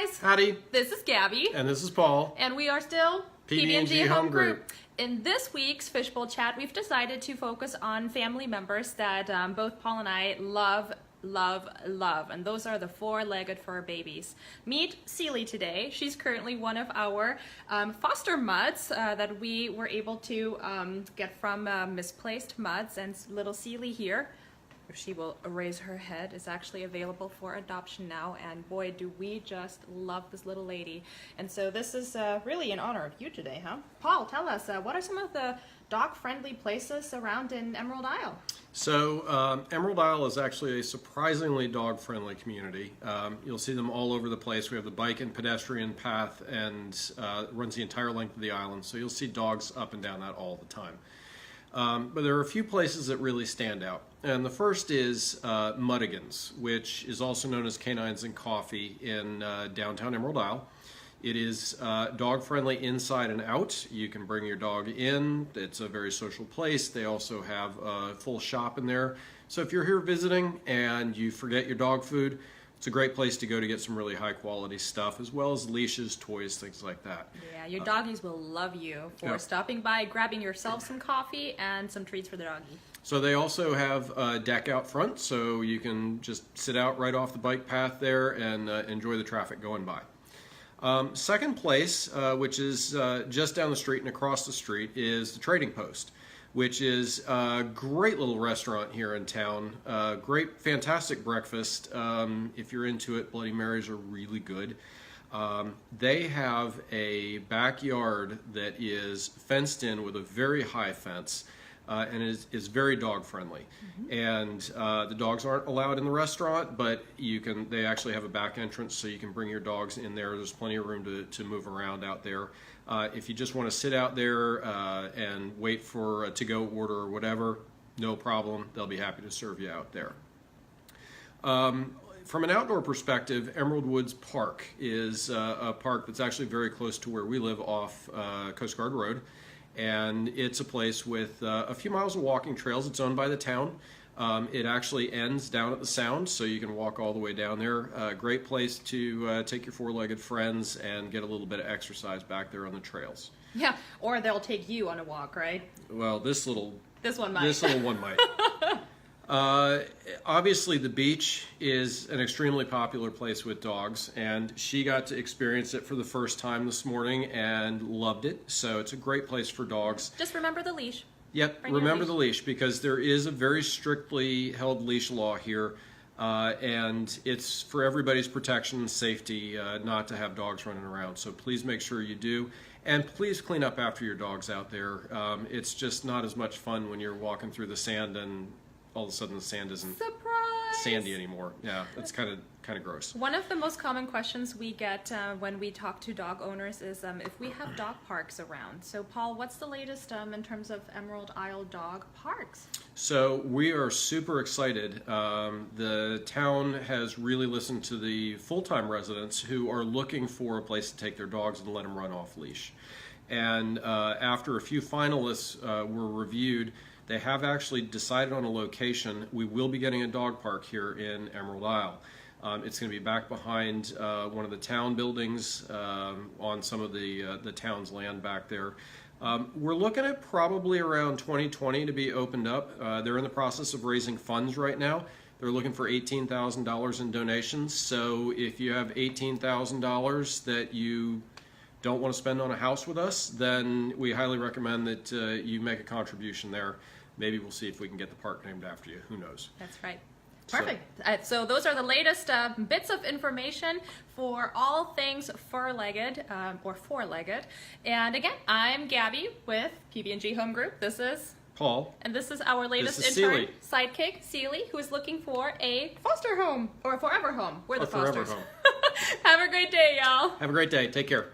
guys. Howdy. This is Gabi. And this is Paul. And we are still PB&G Home Group. In this week's Fishbowl Chat, we've decided to focus on family members that both Paul and I love. And those are the four-legged fur babies. Meet Seeley today. She's currently one of our foster mutts that we were able to get from Misplaced Mutts, and little Seeley here, if she will raise her head, is actually available for adoption now, and boy do we just love this little lady. And so this is really in honor of you today, huh? Paul, tell us, what are some of the dog-friendly places around in Emerald Isle? So Emerald Isle is actually a surprisingly dog-friendly community. You'll see them all over the place. We have the bike and pedestrian path, and it runs the entire length of the island, so you'll see dogs up and down that all the time. But there are a few places that really stand out. And the first is Muttigan's, which is also known as Canines and Coffee in downtown Emerald Isle. It is dog-friendly inside and out. You can bring your dog in. It's a very social place. They also have a full shop in there. So if you're here visiting and you forget your dog food, it's a great place to go to get some really high-quality stuff, as well as leashes, toys, things like that. Yeah, your doggies will love you for stopping by, grabbing yourself some coffee and some treats for the doggie. So they also have a deck out front, so you can just sit out right off the bike path there and enjoy the traffic going by. Second place, which is just down the street and across the street, is the Trading Post, which is a great little restaurant here in town. Great, fantastic breakfast. If you're into it, Bloody Marys are really good. They have a backyard that is fenced in with a very high fence. And is very dog friendly. And the dogs aren't allowed in the restaurant, but they actually have a back entrance, so you can bring your dogs in there. There's plenty of room to move around out there. If you just want to sit out there and wait for a to-go order or whatever, no problem. They'll be happy to serve you out there. From an outdoor perspective, Emerald Woods Park is a park that's actually very close to where we live off Coast Guard Road. And it's a place with a few miles of walking trails. It's owned by the town. It actually ends down at the Sound, so you can walk all the way down there. Great place to take your four-legged friends and get a little bit of exercise back there on the trails. Yeah, or they'll take you on a walk, right? Well, this one might. This little one might. Obviously, the beach is an extremely popular place with dogs, and she got to experience it for the first time this morning and loved it. So it's a great place for dogs. Just remember the leash. Yep, remember the leash, because there is a very strictly held leash law here, and it's for everybody's protection and safety not to have dogs running around. So please make sure you do. And please clean up after your dogs out there. It's just not as much fun when you're walking through the sand and all of a sudden the sand isn't sandy anymore. Yeah, it's kind of gross. One of the most common questions we get when we talk to dog owners is if we have dog parks around. So Paul, what's the latest in terms of Emerald Isle dog parks? So we are super excited. The town has really listened to the full-time residents who are looking for a place to take their dogs and let them run off leash. And after a few finalists were reviewed, they have actually decided on a location. We will be getting a dog park here in Emerald Isle. It's going to be back behind one of the town buildings on some of the town's land back there. We're looking at probably around 2020 to be opened up. They're in the process of raising funds right now. They're looking for $18,000 in donations. So if you have $18,000 that you don't want to spend on a house with us, then we highly recommend that you make a contribution there. Maybe we'll see if we can get the park named after you. Who knows? That's right. Perfect. So those are the latest bits of information for all things fur-legged or four-legged. And again, I'm Gabi with PB&G Home Group. This is Paul. And this is our latest Seeley. intern, sidekick, Seeley, who is looking for a foster home or a forever home. We're the fosters. Forever home. Have a great day, y'all. Have a great day. Take care.